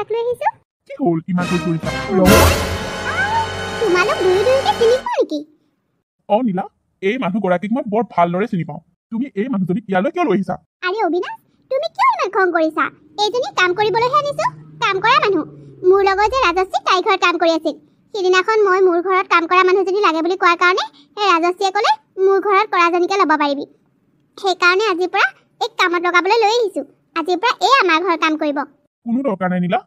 কাক লৈ আহিছো কি হ'ল ইমান কৈ কৰিছা তোমালোক দুয়োকে চিনি পোৱা নেকি অ নীলা এই মানুহগৰাকীক মই বৰ ভালদৰে চিনি পাওঁ তুমি এই মানুহজনীক ইয়ালৈ কিয় লৈ আহিছা আৰে অবিনাশ তুমি কিয় ইমান খং কৰিছা এইজনী কাম কৰিবলৈহে আনিছো কাম কৰা মানুহ মোৰ লগত যে ৰাজশ্ৰী তাই ঘৰত কাম কৰি আছিল সিদিনাখন মই মোৰ ঘৰত কাম কৰা মানুহজনী লাগে বুলি কোৱাৰ কাৰণে এই ৰাজশ্ৰীয়ে ক'লে মোৰ ঘৰত কৰাজনীকে ল'ব পাৰিবি সেইকাৰণে আজিৰ পৰা এক কামত লগাবলৈ লৈ আহিছো আজিৰ পৰা এই আমাৰ ঘৰত কাম কৰিব কোনো দৰকাৰ নাই নীলা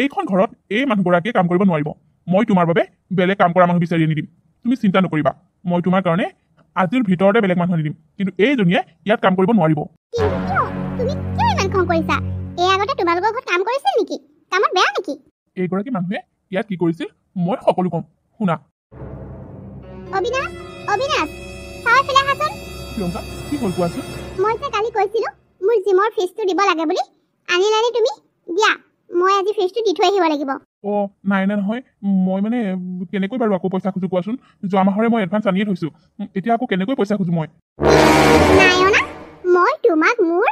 এইখন ঘৰত এই মানুহগৰাকীয়ে কাম কৰিব নোৱাৰিব মই তোমাৰ বাবে বেলেগ কাম কৰা মানুহ বিচাৰি আনি দিম তুমি চিন্তা নকৰিবা মই তোমাৰ কাৰণে আজিৰ ভিতৰতে বেলেগ মানুহ আনি দিম কিন্তু এইজনীয়ে ইয়াত কাম কৰিব নোৱাৰিব কিন্তু কিয় তুমি কিয় ইমান খং কৰিছা এই আগতে তোমালোকৰ ঘৰত কাম কৰিছিল নেকি কামত বেয়া নেকি এইগৰাকী মানুহে ইয়াত কি কৰিছিল মই সকলো কম শুনা অবিনাশ অবিনাশ চাই ফেলে হাচন প্ৰিয়ংকা কি হ'ল কোৱাচোন মই যে কালি কৈছিলো মোৰ জিমৰ ফিজটো দিব লাগে বুলি আনিলানে তুমি দিয়া মই আজি ফিজটো দি থৈ আহিব লাগিব অ নাই নহয় মই মানে কেনেকৈ বাৰু আকৌ পইচা খুজো কোৱাচোন যোৱা মাহৰে মই এডভান্স আনিয়ে থৈছো এতিয়া আকৌ কেনেকৈ পইচা খুজো মই নায়না মই তোমাক মোৰ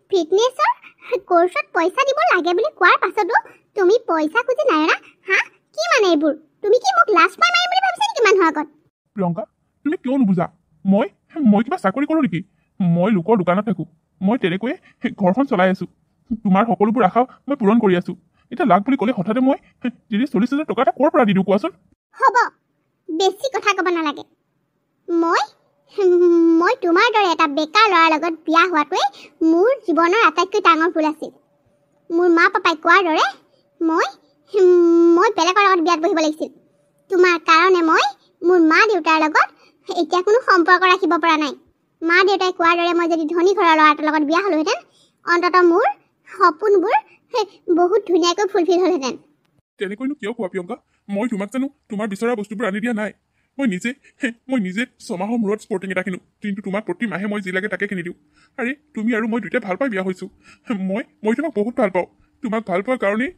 ফিটনেছৰ কোৰ্সত পইচা দিব লাগে বুলি কোৱাৰ পাছতো তুমি পইচা খুজি নায়না হা কি মানে এইবোৰ তুমি কি মোক লাজ পাই মাৰিম বুলি ভাবিছা নেকি মানুহৰ আগত প্ৰিয়ংকা তুমি কিয় নুবুজা মই কিবা চাকৰি কৰোঁ নেকি মই লোকৰ দোকানত থাকোঁ মই তেনেকৈয়ে ঘৰখন চলাই আছোঁ তোমাৰ সকলোবোৰ আশা মই পূৰণ কৰি আছোঁ এতিয়া লাগ বুলি ক'লে হঠাতে মই 30-40 হাজাৰ টকা এটা ক'ৰ পৰা দি দিওঁ কোৱাচোন হ'ব বেছি কথা ক'ব নালাগে মই তোমাৰ দৰে এটা বেকাৰ ল'ৰাৰ লগত বিয়া হোৱাটোৱে মোৰ জীৱনৰ আটাইতকৈ ডাঙৰ ভুল আছিল মোৰ মা পাপাই কোৱাৰ দৰে মই বেলেগৰ লগত বিয়াত বহিব লাগিছিল তোমাৰ কাৰণে মই মোৰ মা দেউতাৰ লগত এতিয়া কোনো সম্পৰ্ক ৰাখিব পৰা নাই মা দেউতাই কোৱাৰ দৰে মই যদি ধনী ঘৰৰ ল'ৰাটোৰ লগত বিয়া হ'লোহেঁতেন অন্ততঃ মোৰ সপোনবোৰ বহুত ধুনীয়াকৈ ফুলফিল হ'লহেঁতেন তেনেকৈনো কিয় কোৱা প্ৰিয়ংকা মই তোমাক জানো তোমাৰ বিচৰা বস্তুবোৰ আনি দিয়া নাই মই নিজে 6 মাহৰ মূৰত স্পৰ্টিং এটা কিনো কিন্তু তোমাক প্ৰতি মাহে মই যি লাগে তাকে কিনি দিওঁ আৰে তুমি আৰু মই দুয়োটাই ভাল পাই বিয়া হৈছোঁ মই তোমাক বহুত ভাল পাওঁ তোমাক ভাল পোৱাৰ কাৰণেই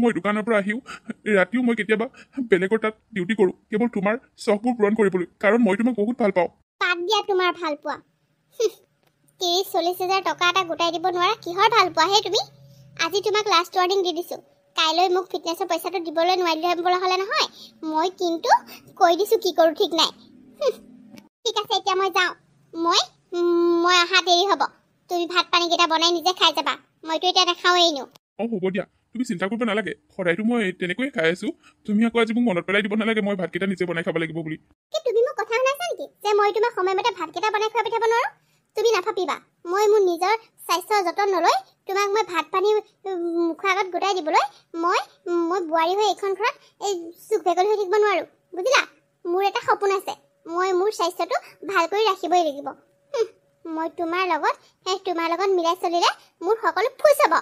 মই দোকানৰ পৰা আহিও ৰাতিও মই কেতিয়াবা বেলেগৰ তাত ডিউটি কৰোঁ কেৱল তোমাৰ চখবোৰ পূৰণ কৰিবলৈ কাৰণ মই তোমাক বহুত ভাল পাওঁ বাদ দিয়া তোমাৰ ভাল পোৱা 30-40 হাজাৰ টকা এটা গোটাই দিব নোৱাৰা কিহৰ ভাল পোৱা হে তুমি আজি তোমাক লাষ্ট ৱাৰ্নিং দি দিছোঁ কাইলৈ মোক ফিটনেছৰ পইচাটো দিবলৈ নোৱাৰিলে হ'লে নহয় মই কিন্তু কৈ দিছোঁ কি কৰোঁ ঠিক নাই ঠিক আছে এতিয়া মই যাওঁ মই অহা দেৰি হ'ব তুমি ভাত পানীকেইটা বনাই নিজে খাই যাবা মইতো এতিয়া নাখাওঁৱেই এনেও অঁ হ'ব দিয়া তুমি চিন্তা কৰিব নালাগে সদায়তো মই তেনেকৈয়ে খাই আছোঁ তুমি আকৌ আজি মোক মনত পেলাই দিব নালাগে মই ভাতকেইটা নিজে বনাই খাব লাগিব বুলি কি তুমি মোক কথা শুনাইছা নেকি যে মই তোমাক সময়মতে ভাতকেইটা বনাই খুৱাই পঠাব নোৱাৰোঁ তুমি নাভাবিবা মই মোৰ নিজৰ স্বাস্থ্যৰ যতন নলৈ তোমাক মই ভাত পানী মুখৰ আগত গোটাই দিবলৈ মই বোৱাৰী হৈ এইখন ঘৰত এই চুক ভেগল হৈ থাকিব নোৱাৰোঁ বুজিলা মোৰ এটা সপোন আছে মই মোৰ স্বাস্থ্যটো ভাল কৰি ৰাখিবই লাগিব মই তোমাৰ লগত মিলাই চলিলে মোৰ সকলো ফুচ হ'ব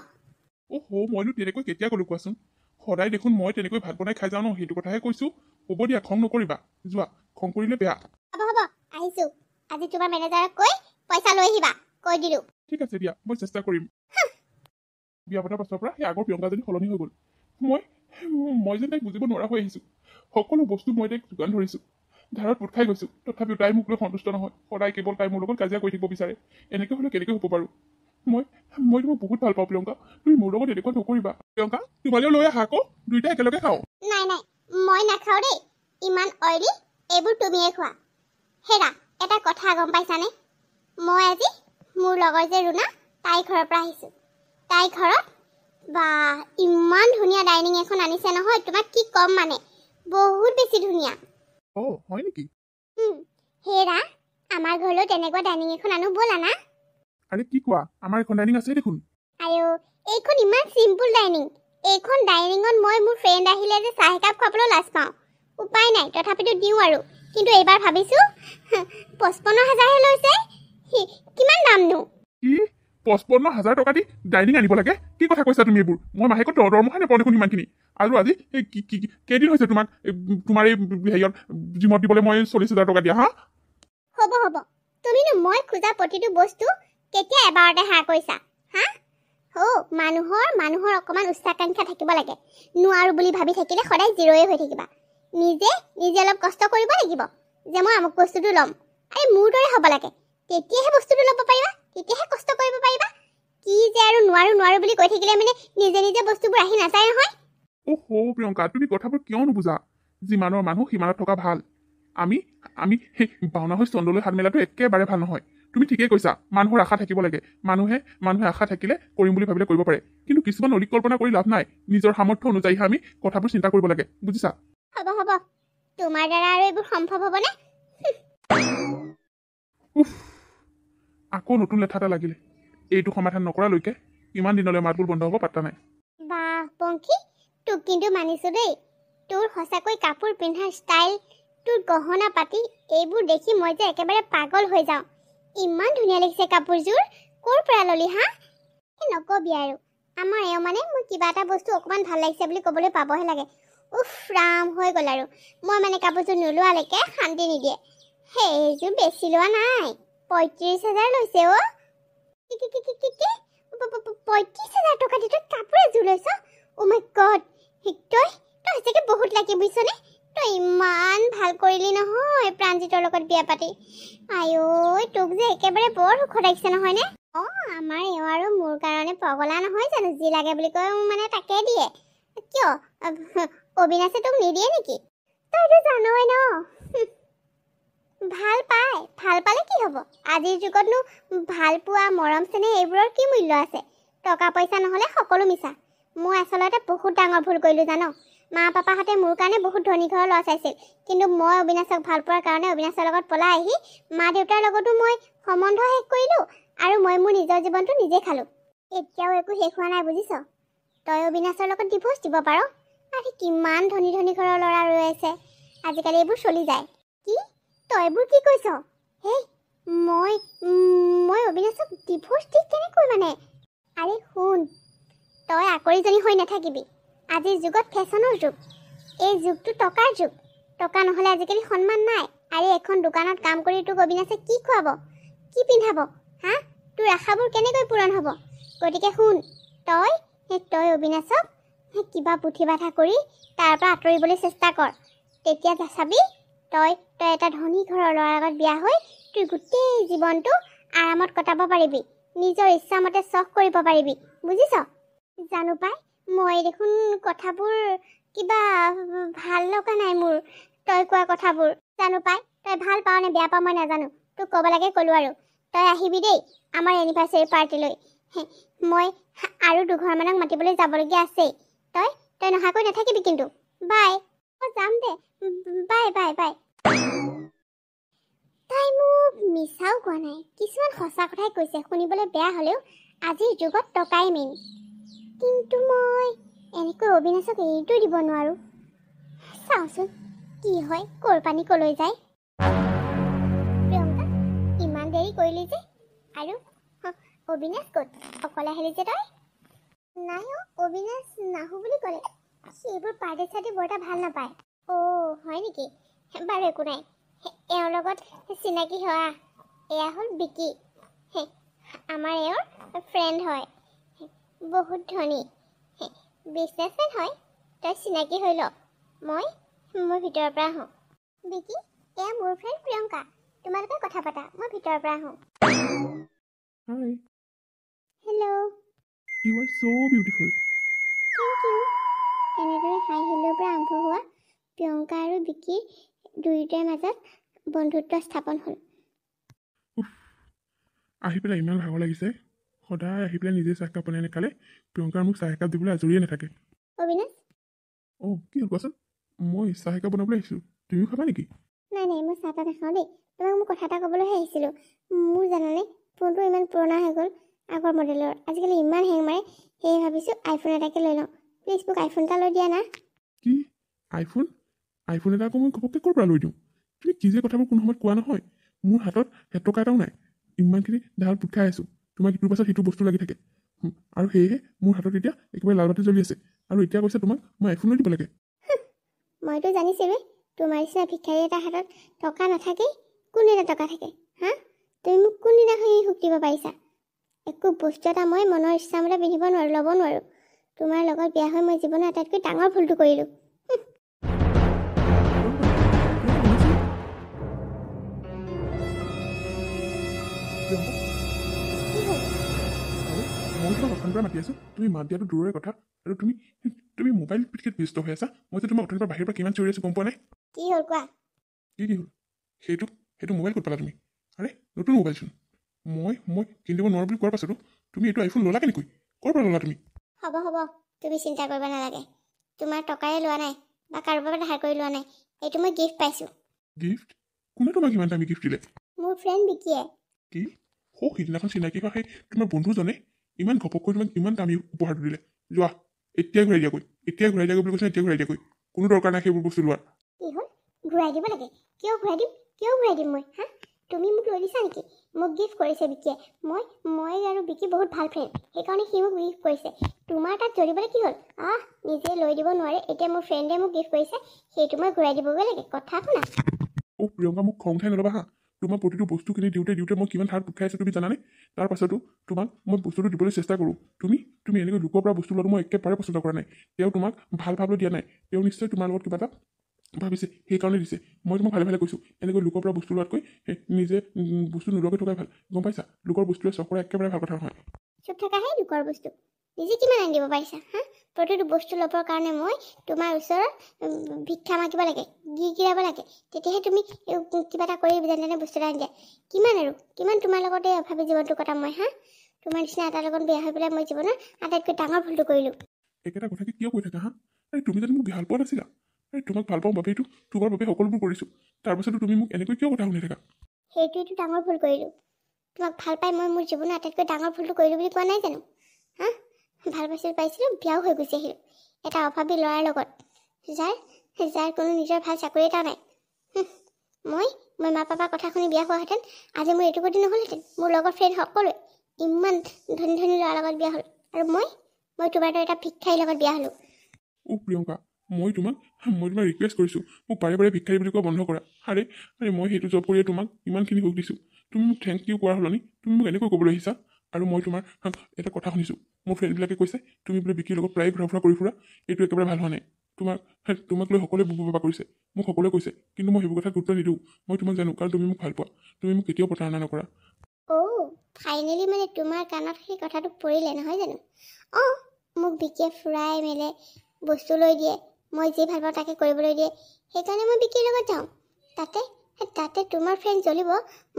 মইনো তেনেকৈ কেতিয়া ক'লোঁ কোৱাচোন সদায় দেখোন মই তেনেকৈ ভাত বনাই খাই যাওঁ ন সেইটো কথাহে কৈছোঁ হ'ব দিয়া খং নকৰিবা যোৱা খং কৰিলে বেয়া হ'ব আহিছোঁ আজি তোমাৰ মেনেজাৰক কৈ পইচা লৈ আহিবা কৈ দিলোঁ ঠিক আছে দিয়া মই চেষ্টা কৰিম বিয়া পতাৰ পাছৰ পৰা সেই আগৰ প্ৰিয়ংকাজনী সলনি হৈ গ'ল মই যেন তাইক বুজিব নোৱাৰা হৈ আহিছোঁ সকলো বস্তু মই তাইক যোগান ধৰিছোঁ ধাৰত পোট খাই গৈছোঁ তথাপিও তাই মোক লৈ সন্তুষ্ট নহয় সদায় কেৱল তাই মোৰ লগত কাজিয়া কৰি থাকিব বিচাৰে এনেকৈ হ'লে কেনেকৈ হ'ব বাৰু মই তোমাক বহুত ভাল পাওঁ প্ৰিয়ংকা তুমি মোৰ লগত এনেকুৱা নকৰিবা প্ৰিয়ংকা তোমালৈও লৈ আহা আকৌ দুইটা একেলগে খাওঁ নাই মই নাখাওঁ দেই ইমান অইলি এইবোৰ তুমিয়ে খোৱা হেৰা এটা কথা গম পাইছানে মই আজি মোৰ লগৰ যে ৰুনা তাই ঘৰৰ পৰা আহিছোঁ তাই ঘৰত বা ইমান ধুনীয়া ডাইনিং এখন আনিছে নহয় তোমাক কি ক'ম মানে বহুত বেছি ধুনীয়া হয় নেকি হেৰা আমাৰ ঘৰলৈ তেনেকুৱা ডাইনিং এখন আনো ব'লা না আৰে কি কোৱা আমাৰ এখন ডাইনিং আছে দেখোন আইও এইখন ইমান চিম্পুল ডাইনিং এইখন ডাইনিঙত মই মোৰ ফ্ৰেণ্ড আহিলে যে চাহ একাপ খাবলৈ লাজ পাওঁ উপায় নাই তথাপিতো দিওঁ আৰু কিন্তু এইবাৰ ভাবিছোঁ 55,000হে লৈছে কিমান দামনো কি 55,000 টকা দি ডাইনিং আনিব লাগে কি কথা কৈছা তুমি এইবোৰ মই মাহেকত দৰমহা নাপাওঁ দেখোন ইমানখিনি আৰু আজি কেইদিন হৈছে তোমাক তোমাৰ এই হেৰিয়ত জিমত দিবলৈ মই 40,000 টকা দিয়া হা হ'ব তুমিনো মই খোজা প্ৰতিটো বস্তু কেতিয়া এবাৰতে হা কৈছা হা মানুহৰ অকণমান উচ্চাকাংক্ষা থাকিব লাগে নোৱাৰো বুলি ভাবি থাকিলে সদায় জিৰ'য়ে হৈ থাকিবা নিজে অলপ কষ্ট কৰিব লাগিব যে মই আমুক বস্তুটো ল'ম আৰে মোৰ দৰে হ'ব লাগে তেতিয়াহে বস্তুটো ল'ব পাৰিবা তেতিয়াহে কষ্ট কৰিব পাৰিবা কি যে আৰু নোৱাৰো বুলি কৈ থাকিলে মানে নিজে নিজে বস্তুবোৰ আহি নাচায় নহয়। প্ৰিয়ংকা তুমি কথাবোৰ কিয় নুবুজা? যিমানৰ মানুহ সিমানত থকা ভাল। আমি আমি সেই বাওনা হৈ চন্দ্ৰলৈ হাত মেলাটো একেবাৰে ভাল নহয়। তুমি ঠিকেই কৈছা, মানুহৰ আশা থাকিব লাগে। মানুহে আশা থাকিলে কৰিম বুলি ভাবিলে কৰিব পাৰে, কিন্তু কিছুমান অধিক কল্পনা কৰি লাভ নাই। নিজৰ সামৰ্থ্য অনুযায়ীহে আমি কথাবোৰ চিন্তা কৰিব লাগে, বুজিছা? হ'ব তোমাৰ দ্বাৰা আৰু এইবোৰ সম্ভৱ হ'বনে? আকৌ নতুন লেঠা এটা লাগিলে। এইটো সমাধান নকৰালৈকে কিমান দিনলৈ মাতবোৰ বন্ধ হ'ব পাত্তা নাই। বাহ পংখী, তোক কিন্তু মানিছো দেই। তোৰ সঁচাকৈ কাপোৰ পিন্ধাৰ ষ্টাইল, তোৰ গহনা পাতি, এইবোৰ দেখি মই যে একেবাৰে পাগল হৈ যাওঁ। ইমান ধুনীয়া লাগিছে কাপোৰযোৰ। ক'ৰ পৰা ললি হা? নকবি আৰু, আমাৰ এওঁ মানে মোৰ কিবা এটা বস্তু অকণমান ভাল লাগিছে বুলি ক'বলৈ পাবহে লাগে। ৰাম হৈ গ'ল আৰু। মই মানে কাপোৰযোৰ নোলোৱালৈকে শান্তি নিদিয়ে। সেইযোৰ বেছি লোৱা নাই, ৩৫,০০০ লৈছে অ'। ৩৫,০০০ টকা দি তই কাপোৰ এযোৰ লৈছ? অ' মাই গড, তই সঁচাকৈ বহুত লাকি বুজিছনে? তই ইমান ভাল কৰিলি নহয় প্ৰাণজিতৰ লগত বিয়া পাতি। আইঐ, তোক যে একেবাৰে বৰ সুখ লাগিছে নহয়নে? আমাৰ এওঁ আৰু মোৰ কাৰণে পগলা নহয় জানো? যি লাগে বুলি কয় মানে তাকে দিয়ে। কিয় অবিনাশে তোক নিদিয়ে নেকি? তইতো জানই ন। ভাল পালে কি হ'ব? আজিৰ যুগতনো ভাল পোৱা, মৰম চেনেহ এইবোৰৰ কি মূল্য আছে? টকা পইচা নহ'লে সকলো মিছা। মই আচলতে বহুত ডাঙৰ ভুল কৰিলোঁ জানো। মা পাপাহঁতে মোৰ কাৰণে বহুত ধনী ঘৰৰ ল'ৰা চাইছিল, কিন্তু মই অবিনাশক ভাল পোৱাৰ কাৰণে অবিনাশৰ লগত পলাই আহি মা দেউতাৰ লগতো মই সম্বন্ধ শেষ কৰিলোঁ, আৰু মই মোৰ নিজৰ জীৱনটো নিজে খালোঁ। এতিয়াও একো শেষ হোৱা নাই বুজিছ। তই অবিনাশৰ লগত ডিভোৰ্চ দিব পাৰ। আৰু কিমান ধনী ঘৰৰ ল'ৰা ৰৈ আছে। আজিকালি এইবোৰ চলি যায়। কি তই এইবোৰ কি কৈছ? হেই, মই অবিনাশক ডিভোৰ্চ দি কেনেকৈ মানে? আৰে শুন, তই আকৰিজনী হৈ নাথাকিবি। আজিৰ যুগত ফেশ্বনৰ যুগ। এই যুগটো টকাৰ যুগ। টকা নহ'লে আজিকালি সন্মান নাই। আৰু এখন দোকানত কাম কৰি তোক অবিনাশে কি খুৱাব, কি পিন্ধাব হা? তোৰ আশাবোৰ কেনেকৈ পূৰণ হ'ব? গতিকে শুন, তই অবিনাশক কিবা পুথি বাধা কৰি তাৰ পৰা আঁতৰিবলৈ চেষ্টা কৰ। তেতিয়া চাবি তই এটা ধনী ঘৰৰ ল'ৰাৰ লগত বিয়া হৈ তোৰ গোটেই জীৱনটো আৰামত কটাব পাৰিবি। নিজৰ ইচ্ছামতে চখ কৰিব পাৰিবি, বুজিছ? জানো পাই, মই দেখোন কথাবোৰ কিবা ভাল লগা নাই মোৰ। তই কোৱা কথাবোৰ জানো পাই, তই ভাল পাৱ নে বেয়া পাৱ মই নাজানো। তোক ক'ব লাগে ক'লো আৰু। তই আহিবি দেই আমাৰ এনিভাৰ্চাৰী পাৰ্টিলৈ। মই আৰু দুঘৰমানক মাতিবলৈ যাবলগীয়া আছেই। তই নহাকৈ নাথাকিবি কিন্তু। বাই। যাম দে। বাই। তাই মোক মিছাও কোৱা নাই, কিছুমান সঁচা কথাই কৈছে। শুনিবলৈ বেয়া হ'লেও আজিৰ যুগত টকাই মেইন। কিন্তু মই এনেকৈ অবিনাশক এৰিটো দিব নোৱাৰোঁ। চাওঁচোন কি হয়, ক'ৰ পানী ক'লৈ যায়। প্ৰিয়ংকা, ইমান দেৰি কৰিলি যে? আৰু অবিনাশ ক'ত? অকলে আহিলি যে তই? নাই অবিনাশ নাহো বুলি ক'লে। সেইবোৰ পাৰ্টি চাৰ্টি বৰ এটা ভাল নাপায়। হয় নেকি? বাৰু একো নাই, এওঁৰ লগত চিনাকি হোৱা। এয়া হ'ল বিকি, আমাৰ এওঁৰ ফ্ৰেণ্ড হয়। বহুত ধনী, বিজনেছমেন হয়। তই চিনাকি হৈ ল, মই মোৰ ভিতৰৰ পৰা আহোঁ। বিকি, এয়া মোৰ ফ্ৰেণ্ড প্ৰিয়ংকা। তোমালোকে কথা পাতা, মই ভিতৰৰ পৰা আহোঁ। Hi, hello'. You are so beautiful. Thank you. এনেদৰে হাই হেল্ল'ৰ পৰা আৰম্ভ হোৱা প্ৰিয়ংকা আৰু বিকিৰ দুয়োটাৰ মাজত বন্ধুত্ব স্থাপন হ'ল। আহি পেলাই ইমান ভাগৰ লাগিছে। সদায় আহি পেলাই নিজে চাহ একাপ বনাই নাখালে প্ৰিয়ংকাৰ মোক চাহ একাপ দিবলৈ আজৰিয়ে নাথাকে। অবিনাশ, কি হ'ল কোৱাচোন? মই চাহ একাপ বনাবলৈ আহিছোঁ, তুমিও খাবা নেকি? নাই মই চাহ তাহ নাখাওঁ দেই। তোমাক মই কথা এটা ক'বলৈহে আহিছিলোঁ। মোৰ জানানে, ফোনটো ইমান পুৰণা হৈ গ'ল, আগৰ মডেলৰ। আজিকালি ইমান হেং মাৰে, সেয়ে ভাবিছোঁ আইফোন এটাকে লৈ লওঁ। প্লিজ মোক আইফোন এটা লৈ দিয়া না। কি আইফোন? আইফোন এটা আকৌ মই ঘপককৈ ক'ৰ পৰা লৈ দিওঁ? তুমি কি যে কথাবোৰ কোনো সময়ত কোৱা নহয়। মোৰ হাতত টকা এটাও নাই। ইমানখিনি ঢাল পোট খাই আছোঁ, তোমাক ইটোৰ পাছত সিটো বস্তু লাগি থাকে। আৰু সেয়েহে মোৰ হাতত এতিয়া একেবাৰে লাল বাতি জ্বলি আছে। আৰু এতিয়া কৈছে তোমাক মই আইফোন লৈ দিব লাগে। মইতো জানিছিলোঁ তোমাৰ নিচিনা ভিক্ষাৰী এটা হাতত টকা নাথাকেই। কোনদিনা টকা থাকে হা? তুমি মোক কোনদিনা সুখ দিব পাৰিছা? একো বস্তু এটা মই মনৰ ইচ্ছামতে পিন্ধিব নোৱাৰোঁ, ল'ব নোৱাৰোঁ। তোমাৰ লগত বিয়া হৈ মই জীৱনৰ আটাইতকৈ ডাঙৰ ভুলটো কৰিলোঁ। মই মই তোমাক অথনিৰ পৰা মাতি আছোঁ তুমি মাত দিয়াটো দূৰৰে কথা আৰু তুমি তুমি মোবাইল পিটিকেত ব্যস্ত হৈ আছা মই যে তোমাক অথনিৰ পৰা বাহিৰৰ পৰা কিমান চিঞৰি আছোঁ গম পোৱা নাই কি হ'ল কোৱা কি হ'ল সেইটো সেইটো মোবাইল ক'ত পালা তুমি আৰে নতুন মোবাইলচোন মই কিনিব নোৱাৰোঁ বুলি কোৱাৰ পাছতো তুমি এইটো আইফোন ল'লা কেনেকৈ ক'ৰ পৰা ল'লা তুমি হ'ব তুমি চিন্তা কৰিব নালাগে তোমাৰ টকাৰে লোৱা নাই বা কাৰোবাৰ পৰা ধাৰ কৰি লোৱা নাই এইটো মই গিফ্ট পাইছোঁ গিফ্ট কোনে তোমাক ইমান দামী গিফ্ট দিলে মোৰ ফ্ৰেণ্ড বিকিয়ে কি সিদিনাখন চিনাকি হোৱা সেই তোমাৰ বন্ধুজনে ইমান ঘপককৈ তোমাক ইমান দামী উপহাৰটো দিলে যোৱা এতিয়াই ঘূৰাই দিয়াগৈ বুলি কৈছে এতিয়া ঘূৰাই দিয়াগৈ কোনো দৰকাৰ নাই সেইবোৰ বস্তু লোৱাৰ কি হ'ল ঘূৰাই দিব লাগে কিয় ঘূৰাই দিম মই হা তুমি মোক লৈ দিছা নেকি মোক গিফ্ট কৰিছে বিকিয়ে মই আৰু বিকি বহুত ভাল ফ্ৰেণ্ড সেইকাৰণে সি মোক গিফ্ট কৰিছে তোমাৰ তাত জ্বলিবলৈ কি হ'ল নিজে লৈ দিব নোৱাৰে এতিয়া মোৰ ফ্ৰেণ্ডে মোক গিফ্ট কৰিছে সেইটো মই ঘূৰাই দিবগৈ লাগে কথা শুনা প্ৰিয়ংকা মোক খং উঠাই নল'বা হা তোমাক প্ৰতিটো বস্তু কিনি দিওঁতে মই কিমান ধাৰ উঠাই আছোঁ তুমি জানানে তাৰ পাছতো তোমাক মই বস্তুটো দিবলৈ চেষ্টা কৰোঁ তুমি এনেকৈ লোকৰ পৰা বস্তু লোৱাটো মই একেবাৰে পচন্দ কৰা নাই তেওঁ তোমাক ভাল ভাবলৈ দিয়া নাই তেওঁ নিশ্চয় তোমাৰ লগত কিবা এটা ভাবিছে সেইকাৰণে দিছে মই তোমাক ভালে কৈছোঁ এনেকৈ লোকৰ পৰা বস্তু লোৱাতকৈ নিজে বস্তু নোলোৱাকৈ থকাই ভাল গম পাইছা লোকৰ বস্তুৱে চখ কৰা একেবাৰে ভাল কথা নহয় চুপ থকাহে লোকৰ বস্তু নিজে কিমান আনি দিব পাৰিছা হা প্ৰতিটো বস্তু ল'বৰ কাৰণে মই তোমাৰ ওচৰত ভিক্ষা মাগিব লাগে গিৰাব লাগে তেতিয়াহে তুমি কিবা এটা কৰি যেনে বস্তু এটা আনি দিয়া কিমান তোমাৰ লগতে অভাৱী জীৱনটো কটাম মই হা তোমাৰ নিচিনা এটাৰ লগত বেয়া হৈ পেলাই মই জীৱনৰ আটাইতকৈ ডাঙৰ ভুলটো কৰিলোঁ একেটা কথাকে কিয় কৈ থাকা হা তুমি জানো মোক ভাল পোৱা নাছিলা তোমাক ভাল পাওঁ বাবেইতো তোমাৰ বাবে সকলোবোৰ কৰিছোঁ তাৰপাছতো তুমি মোক এনেকৈ কিয় কথা শুনি থাকা সেইটোৱেইটো ডাঙৰ ভুল কৰিলোঁ তোমাক ভাল পাই মই মোৰ জীৱনৰ আটাইতকৈ ডাঙৰ ভুলটো কৰিলোঁ বুলি কোৱা নাই জানো হা ভাল পাইছিলোঁ বিয়াও হৈ গুচি আহিলোঁ এটা অভাৱী ল'ৰাৰ লগত যাৰ কোনো নিজৰ ভাল চাকৰি এটা নাই মই মা পাপাৰ কথা শুনি বিয়া হোৱাহেঁতেন আজি মোৰ এইটো গতি নহ'লহেঁতেন মোৰ লগৰ ফ্ৰেণ্ড সকলোৱে ইমান ধনী ল'ৰাৰ লগত বিয়া হ'ল আৰু মই তোমাৰ দৰে এটা ভিক্ষাৰীৰ লগত বিয়া হ'লোঁ প্ৰিয়ংকা মই তোমাক ৰিকুৱেষ্ট কৰিছোঁ মোক বাৰে ভিক্ষাৰী বুলি কোৱা বন্ধ কৰা আৰে মই সেইটো জব কৰিয়ে তোমাক ইমানখিনি সুখ দিছোঁ তুমি মোক থেংক ইউ কোৱাৰ সলনি তুমি মোক এনেকৈ ক'বলৈ আহিছা আৰু মই তোমাৰ এটা কথা শুনিছোঁ মোৰ ফ্ৰেণ্ডবিলাকে কৈছে তুমি বোলে বিকিৰ লগত প্ৰায় ঘূৰা ফুৰা কৰি ফুৰা এইটো একেবাৰে ভাল হোৱা নাই তোমাক লৈ সকলোৱে বুবা কৰিছে মোক সকলোৱে কৈছে কিন্তু মই সেইবোৰ কথাত গুৰুত্ব নিদিওঁ মই তোমাক জানো কাৰণ তুমি মোক ভাল পোৱা তুমি মোক কেতিয়াও প্ৰতাৰণা নকৰা ফাইনেলি মানে তোমাৰ কাণত সেই কথাটো পৰিলে নহয় জানো মোক বিকিয়ে ফুৰাই মেলে বস্তু লৈ দিয়ে মই যি ভাল পাওঁ তাকে কৰিবলৈ দিয়ে সেইকাৰণে মই বিকিৰ লগত যাওঁ তাতে তোমাৰ ফ্ৰেণ্ড জ্বলিব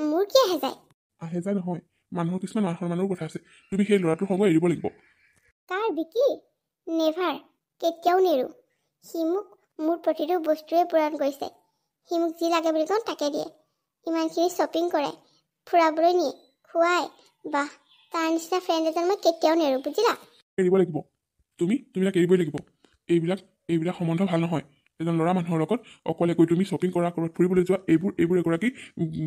মোৰ কি আহে যায় নহয় মানুহৰ কিছুমান মানুহৰ কথা আছে তুমি সেই ল'ৰাটোৰ সংগ এৰিব লাগিব কাৰ বিকি নেভাৰ কেতিয়াও নেৰোঁ সি মোক মোৰ প্ৰতিটো বস্তুৱে পূৰণ কৰিছে সি মোক যি লাগে বুলি কওঁ তাকে দিয়ে ইমানখিনি শ্বপিং কৰে ফুৰাবলৈ নিয়ে খুৱাই বাহ তাৰ নিচিনা ফ্ৰেণ্ড এজন মই কেতিয়াও নেৰোঁ বুজিলা এৰিব লাগিব তুমি এৰিবই লাগিব এইবিলাক সম্বন্ধ ভাল নহয় এজন ল'ৰা মানুহৰ লগত অকলে গৈ তুমি শ্বপিং কৰা ক'ৰবাত ফুৰিবলৈ যোৱা এইবোৰ এগৰাকী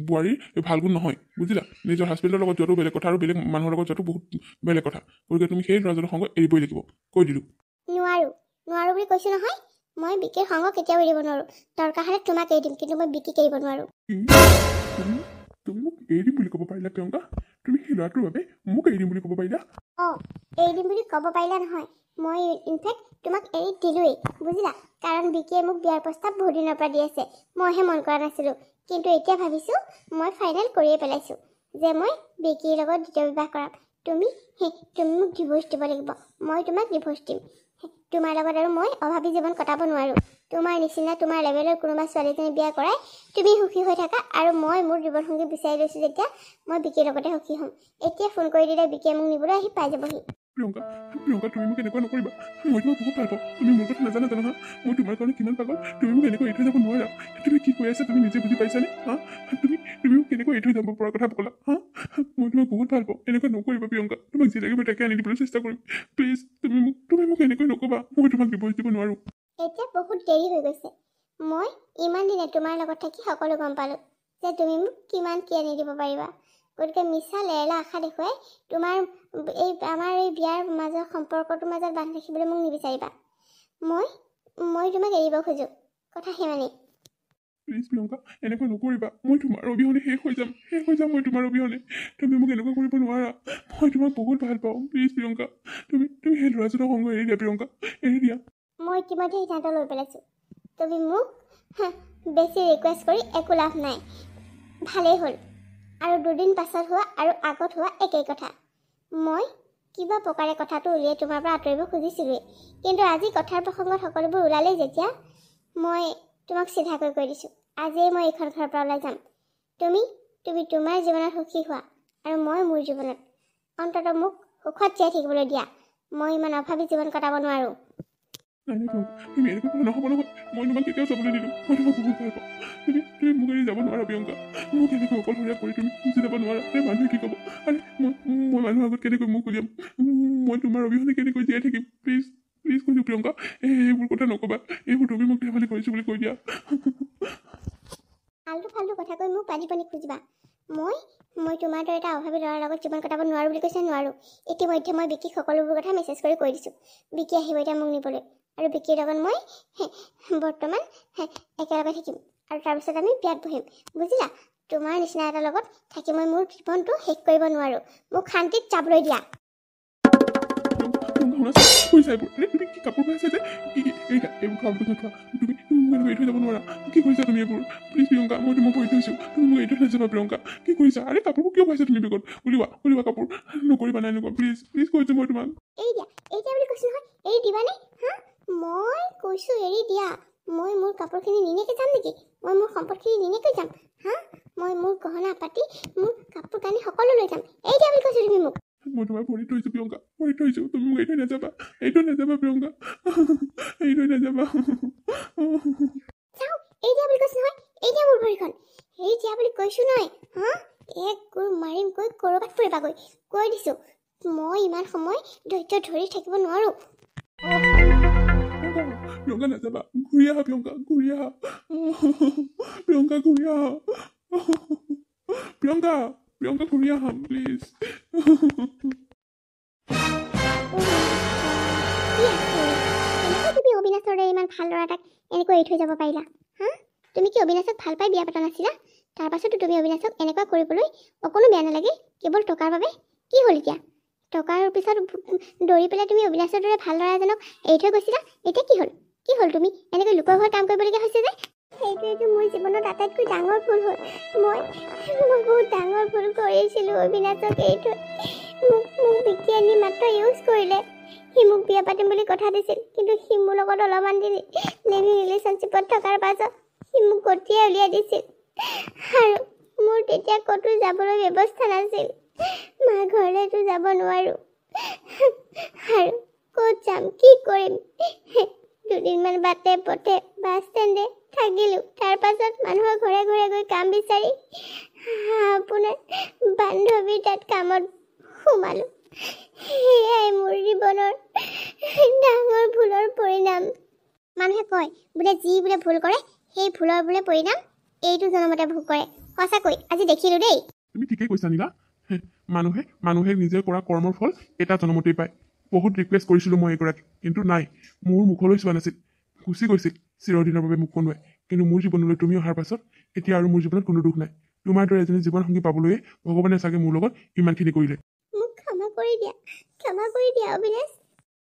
বোৱাৰীৰ ভাল গুণ নহয় বুজিলা নিজৰ হাজবেণ্ডৰ লগত যোৱাটো বেলেগ কথা আৰু বেলেগ মানুহৰ লগত যোৱাটো বহুত বেলেগ কথা গতিকে তুমি সেই ল'ৰাজনৰ সংগ এৰিবই লাগিব কৈ দিলোঁ নোৱাৰোঁ বুলি কৈছোঁ নহয় মই বিকিৰ সংগ কেতিয়াও এৰিব নোৱাৰোঁ দৰকাৰ হ'লে তোমাক এৰি দিম কিন্তু মই বিকিক এৰিব নোৱাৰোঁ তুমি মোক এৰি দিম বুলি ক'ব পাৰিলা প্ৰিয়ংকা তুমি সেই ল'ৰাটোৰ বাবে মোক এৰি দিম বুলি ক'ব পাৰিলা এৰি দিম বুলি ক'ব পাৰিলা নহয় মই ইনফেক্ট তোমাক এৰি দিলোঁৱেই বুজিলা কাৰণ বিকিয়ে মোক বিয়াৰ প্ৰস্তাৱ বহুত দিনৰ পৰা দি আছে মইহে মন কৰা নাছিলোঁ কিন্তু এতিয়া ভাবিছোঁ মই ফাইনেল কৰিয়ে পেলাইছোঁ যে মই বিকিৰ লগত দ্বিতীয় বিবাহ কৰাম তুমি মোক ডিভোৰ্চ দিব লাগিব মই তোমাক ডিভোৰ্চ দিম তোমাৰ লগত আৰু মই অভাৱী জীৱন কটাব নোৱাৰোঁ তোমাৰ নিচিনা তোমাৰ লেভেলৰ কোনোবা ছোৱালীজনী বিয়া কৰাই তুমি সুখী হৈ থাকা আৰু মই মোৰ জীৱনসংগী বিচাৰি লৈছোঁ যেতিয়া মই বিকিৰ লগতে সুখী হ'ম এতিয়া ফোন কৰি দিলে বিকিয়ে মোক নিবলৈ আহি পাই যাবহি প্ৰিয়ংকা তুমি মোক এনেকুৱা নকৰিবা মই তোমাক বহুত ভাল পাওঁ তুমি মোৰ কথা নাজানা জানো হা মই তোমাৰ কাৰণে কিমান পাগল তুমি মোক এনেকৈ এৰি থৈ যাব নোৱাৰা তুমি কি কৈ আছা তুমি নিজে বুজি পাইছানে তুমি মোক কেনেকৈ এৰি থৈ যাব পৰা কথা ক'লা মই তোমাক বহুত ভাল পাওঁ এনেকুৱা নকৰিবা প্ৰিয়ংকা তোমাক যি লাগে মই তাকে আনি দিবলৈ চেষ্টা কৰিম প্লিজ তুমি মোক এনেকৈ নক'বা মই তোমাক ডিভোৰ্চ দিব নোৱাৰোঁ এতিয়া বহুত দেৰি হৈ গৈছে মই ইমান দিনে তোমাৰ লগত থাকি সকলো গম পালোঁ যে তুমি মোক কিমান কি আনি দিব পাৰিবা গতিকে মিছা লেৰেলা আশা দেখুৱাই আমাৰ এই বিয়াৰ মাজৰ সম্পৰ্কটোৰ মাজত বান্ধি ৰাখিবলৈ মোক নিবিচাৰিবা মই তোমাক এৰিব খোজোঁ কথা সিমানেই প্লিজ প্ৰিয়ংকা এনেকৈ নকৰিবা মই তোমাৰ অবিহনে শেষ হৈ যাম মই তোমাৰ অবিহনে তুমি মোক এনেকুৱা কৰিব নোৱাৰা মই তোমাক বহুত ভাল পাওঁ প্লিজ প্ৰিয়ংকা তুমি সেই ল'ৰাজনৰ সংগ এৰি দিয়া প্ৰিয়ংকা এৰি দিয়া মই ইতিমধ্যে সিদ্ধান্ত লৈ পেলাইছোঁ তুমি মোক বেছি ৰিকুৱেষ্ট কৰি একো লাভ নাই ভালেই হ'ল আৰু দুদিন পাছত হোৱা আৰু আগত হোৱা একেই কথা মই কিবা প্ৰকাৰে কথাটো উলিয়াই তোমাৰ পৰা আঁতৰিব খুজিছিলোঁৱেই, কিন্তু আজি কথাৰ প্ৰসংগত সকলোবোৰ ওলালেই যেতিয়া মই তোমাক চিধাকৈ কৈ দিছোঁ, আজিয়ে মই এইখন ঘৰৰ পৰা ওলাই যাম। তুমি তোমাৰ জীৱনত সুখী হোৱা আৰু মই মোৰ জীৱনত। অন্ততঃ মোক সুখত জীয়াই থাকিবলৈ দিয়া। মই ইমান অভাৱী জীৱন কটাব নোৱাৰোঁ। নাই নাই প্ৰিয়ংকা, তুমি এনেকৈ ক'লে নহ'ব নহয়। মই তোমাক কেতিয়াও যাবলৈ নিদিওঁ। মই তোমাক বহুত ভাল পাওঁ। তুমি মোক এৰি যাব নোৱাৰা প্ৰিয়ংকা। মোক এনেকৈ অকলশৰীয়া কৰি তুমি গুচি যাব নোৱাৰা। মানুহে কি ক'ব? আৰে মই মানুহৰ আগত কেনেকৈ মুখ উলিয়াম? মই তোমাৰ অবিহনে কেনেকৈ জীয়াই থাকিম? প্লিজ প্লিজ কৈছোঁ প্ৰিয়ংকা, এইবোৰ কথা নক'বা। এইবোৰ তুমি মোক ধেমালি কৰিছোঁ বুলি কৈ দিয়া। ফাল্টু কথা কৈ মোক পানী খুজিবা। মই তোমাৰ দৰে এটা অভাৱী ল'ৰাৰ লগত জীৱন কটাব নোৱাৰোঁ বুলি কৈছে নোৱাৰোঁ। ইতিমধ্যে মই বিকিক সকলোবোৰ কথা মেছেজ কৰি কৈ দিছোঁ। বিকি আহিব এতিয়া মোক নিবলৈ, আৰু বিকিৰ লগত মই বৰ্তমান একেলগে থাকিম, আৰু তাৰপিছত আমি বিয়াত বহিম। বুজিলা? তোমাৰ নিচিনা এটা লগত থাকি মই মোৰ জীৱনটো শেষ কৰিব নোৱাৰোঁ। মোক শান্তিত যাবলৈ দিয়া। তুমি কি কাপোৰ পাইছা যে? এইবোৰ খোৱা বুলি খোৱা। তুমি মোক এনেকৈ এৰি থৈ যাব নোৱাৰা। কি কৰিছা তুমি এইবোৰ? প্লিজ প্ৰিয়ংকা, মই তোমাক কৈ থৈছোঁ। তুমি মোক এৰি থৈ নাযাবা প্ৰিয়ংকা। কি কৰিছা? আৰে কাপোৰবোৰ কিয় পাইছা তুমি বেগত? উলিওৱা কাপোৰ। নকৰিবা নাই এনেকুৱা, প্লিজ প্লিজ কৈছোঁ মই তোমাক। এৰি দিয়া বুলি কৈছোঁ নহয়। এৰি দিবানে? মই কৈছোঁ এৰি দিয়া। মই মোৰ কাপোৰখিনি নিনিয়াকৈ যাম নেকি? মই মোৰ সম্পদখিনি নিনিয়াকৈ যাম? মই মোৰ গহনা পাতি, মোৰ কাপোৰ কানি সকলো লৈ যাম। এৰি দিয়া বুলি কৈছোঁ তুমি মোক। মই তোমাৰ ভৰি থৈছোঁ প্ৰিয়ংকা, ভৰি থৈছোঁ। তুমি মোক এৰি থৈ নাযাবা প্ৰিয়ংকা। এৰি থৈ নাযাবা। চাওঁ, এৰি দিয়া বুলি কৈছোঁ নহয়। এৰি দিয়া মোৰ ভৰিখন। এৰি দিয়া বুলি কৈছোঁ নহয়। এক কোৰ মাৰিম কৈ ক'ৰবাত ফুৰিবাগৈ। কৈ দিছোঁ, মই ইমান সময় ধৈৰ্য ধৰি থাকিব নোৱাৰোঁ। প্ৰিয়ংকা নাযাবা। ঘূৰি আহা প্ৰিয়ংকা, ঘূৰি আহা। প্ৰিয়ংকা ঘূৰি আহা। প্ৰিয়ংকা ঘূৰি আহা প্লিজ। তুমি অবিনাশৰ দৰে ইমান ভাল ল'ৰা এটাক এনেকৈ এৰি থৈ যাব পাৰিলা? তুমি কি অবিনাশক ভাল পাই বিয়া পতা নাছিলা? তাৰ পাছতো তুমি অবিনাশক এনেকুৱা কৰিবলৈ অকণো বেয়া নালাগে? কেৱল টকাৰ বাবে? কি হ'ল এতিয়া? টকাৰ পিছত দৌৰি পেলাই তুমি অবিনাশৰ দৰে ভাল ল'ৰা এজনক এৰি থৈ গৈছিলা। এতিয়া কি হ'ল? তুমি এনেকৈ লোকৰ ঘৰত কাম কৰিবলগীয়া হৈছে যে? সেইটোৱেতো মোৰ জীৱনত আটাইতকৈ ডাঙৰ ভুল হ'ল। মই বহুত ডাঙৰ ভুল কৰিছিলোঁ অবিনাশক এৰি থৈ। মোক বিকি আনি মাত্ৰ ইউজ কৰিলে। সি মোক বিয়া পাতিম বুলি কথা দিছিল, কিন্তু সি মোৰ লগত অলপমান দিন লিভিং ৰিলেশ্যনশ্বিপত থকাৰ পাছত সি মোক গতিয়ে উলিয়াই দিছিল। আৰু মোৰ তেতিয়া ক'তো যাবলৈ ব্যৱস্থা নাছিল। মাৰ ঘৰলৈতো যাব নোৱাৰোঁ। আৰু ক'ত যাম, কি কৰিম? দুদিনমান বাটে পথে বাছ ষ্টেণ্ডে থাকিলোঁ। তাৰ পাছত মানুহৰ ঘৰে ঘৰে গৈ কাম বিচাৰি আপোনাৰ বান্ধৱীৰ তাত কামত সোমালোঁ। সেয়াই মোৰ জীৱনৰ ডাঙৰ ভুলৰ পৰিণাম। মানুহে কয় বোলে যি ভুল কৰে সেই ভুলৰ পৰিণাম এইটো জনমতে ভোগ কৰে। সঁচাকৈ আজি দেখিলোঁ দেই। তুমি ঠিকেই কৈছা নীলা। মানুহে নিজে কৰা কৰ্মৰ ফল এটা জনমতেই পায়। বহুত ৰিকুৱেষ্ট কৰিছিলোঁ মই এগৰাকীক, কিন্তু নাই, মোৰ মুখলৈ চোৱা নাছিল। গুচি গৈছিল চিৰদিনৰ বাবে মোক কন্দুৱাই। কিন্তু মোৰ জীৱনলৈ তুমি অহাৰ পাছত এতিয়া আৰু মোৰ জীৱনত কোনো দুখ নাই। তোমাৰ দৰে এজনী জীৱনসংগী পাবলৈয়ে ভগৱানে চাগে মোৰ লগত ইমানখিনি কৰিলে। মোক ক্ষমা কৰি দিয়া অবিনাশ।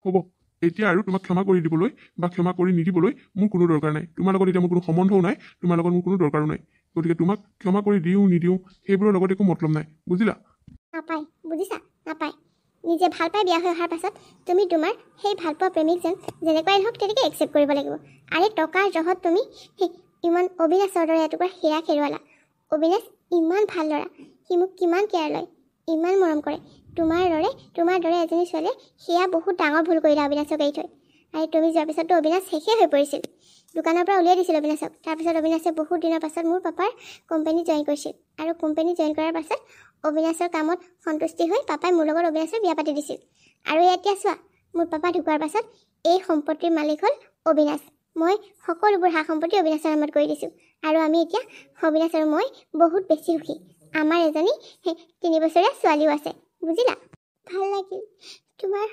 হ'ব, এতিয়া আৰু তোমাক ক্ষমা কৰি দিবলৈ বা ক্ষমা কৰি নিদিবলৈ মোৰ কোনো দৰকাৰ নাই। তোমাৰ লগত এতিয়া মোৰ কোনো সম্বন্ধও নাই, তোমাৰ লগত মোৰ কোনো দৰকাৰো নাই। গতিকে তোমাক ক্ষমা কৰি দিওঁ নিদিওঁ সেইবোৰৰ লগত একো মতলব নাই। বুজিলা? নাপায়, বুজিছা? নাপায়। নিজে ভাল পাই বিয়া হৈ অহাৰ পাছত তুমি তোমাৰ সেই ভালপোৱা প্ৰেমিকজন যেনেকুৱাই নহওক তেনেকৈ একচেপ্ট কৰিব লাগিব। আৰে টকাৰ জহত তুমি ইমান অবিনাশৰ দৰে এটুকুৰা হীৰা হেৰুৱালা। অবিনাশ ইমান ভাল ল'ৰা, সি মোক কিমান কেয়াৰ লয়, ইমান মৰম কৰে। তোমাৰ দৰে এজনী ছোৱালীয়ে সেয়া বহুত ডাঙৰ ভুল কৰিলা অবিনাশক এৰি থৈ। আৰু তুমি যোৱাৰ পিছততো অবিনাশ শেষেই হৈ পৰিছিল। দোকানৰ পৰা উলিয়াই দিছিল অবিনাশক। তাৰপিছত অবিনাশে বহুত দিনৰ পাছত মোৰ পাপাৰ কোম্পানী জইন কৰিছিল, আৰু কোম্পানী জইন কৰাৰ পাছত অবিনাশৰ কামত সন্তুষ্টি হৈ পাপাই মোৰ লগত অবিনাশৰ বিয়া পাতি দিছিল। আৰু এতিয়া চোৱা, মোৰ পাপা ঢুকোৱাৰ পাছত এই সম্পত্তিৰ মালিক হ'ল অবিনাশ। মই সকলোবোৰ সা সম্পত্তি অবিনাশৰ নামত কৰি দিছোঁ, আৰু আমি এতিয়া অবিনাশ আৰু মই বহুত বেছি সুখী। আমাৰ এজনী 3 বছৰীয়া ছোৱালীও আছে। বুজিলা? ভাল লাগিল তোমাৰ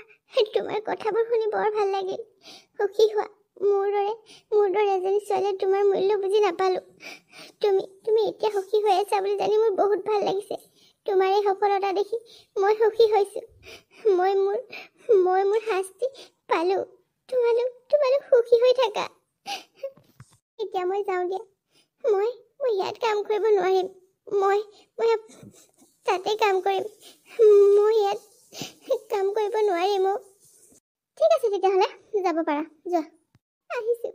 কথাবোৰ শুনি, বৰ ভাল লাগিল। সুখী হোৱা। মোৰ দৰে এজনী ছোৱালীয়ে তোমাৰ মূল্য বুজি নাপালোঁ। তুমি এতিয়া সুখী হৈ আছা বুলি জানি মোৰ বহুত ভাল লাগিছে। তোমাৰ এই সফলতা দেখি মই সুখী হৈছোঁ। মই মোৰ শাস্তি পালোঁ। তোমালোক সুখী হৈ থাকা। এতিয়া মই যাওঁ দিয়া। মই ইয়াত কাম কৰিব নোৱাৰিম। মই তাতে কাম কৰিম। মই ইয়াত কাম কৰিব নোৱাৰি মোক ঠিক আছে তেতিয়াহ'লে যাব পাৰা যোৱা আহিছোঁ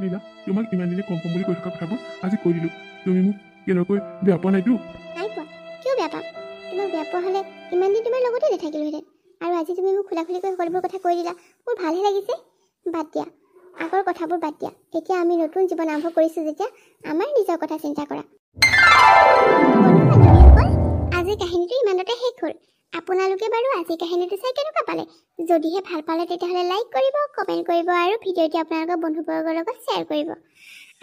নীলা তোমাক ইমান দিনে কম কম বুলি কৈ থকা কথাবোৰ আজি কৈ দিলোঁ তুমি মোক কেনেকৈ বেয়া পোৱা নাইতো নাই পোৱা কিয় বেয়া পাম তোমাক বেয়া পোৱা হ'লে ইমান দিন তোমাৰ লগতে নাথাকিলোহেঁতেন আৰু আজি তুমি মোক খোলা খুলিকৈ সকলোবোৰ কথা কৈ দিলা মোৰ ভালহে লাগিছে বাদ দিয়া আগৰ কথাবোৰ বাদ দিয়া এতিয়া আমি নতুন জীৱন আৰম্ভ কৰিছোঁ যেতিয়া আমাৰ নিজৰ কথা চিন্তা কৰা আজিৰ কাহিনীটো ইমানতে শেষ হ'ল আপোনালোকে বাৰু আজিৰ কাহিনীটো চাই কেনেকুৱা পালে যদিহে ভাল পালে তেতিয়াহ'লে লাইক কৰিব কমেণ্ট কৰিব আৰু ভিডিঅ'টি আপোনালোকৰ বন্ধুবৰ্গৰ লগত শ্বেয়াৰ কৰিব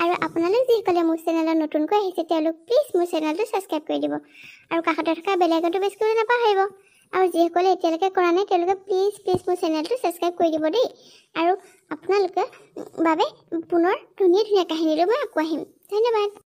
আৰু আপোনালোক যিসকলে মোৰ চেনেলত নতুনকৈ আহিছে তেওঁলোক প্লিজ মোৰ চেনেলটো ছাবস্ক্ৰাইব কৰি দিব আৰু কাষতে থকা বেল আইকনটো প্ৰেছ কৰিবলৈ নাপাহৰিব আৰু যিসকলে এতিয়ালৈকে কৰা নাই তেওঁলোকে প্লিজ মোৰ চেনেলটো ছাবস্ক্ৰাইব কৰি দিব দেই আৰু আপোনালোকৰ বাবে পুনৰ ধুনীয়া ধুনীয়া কাহিনীলৈ মই আকৌ আহিম ধন্যবাদ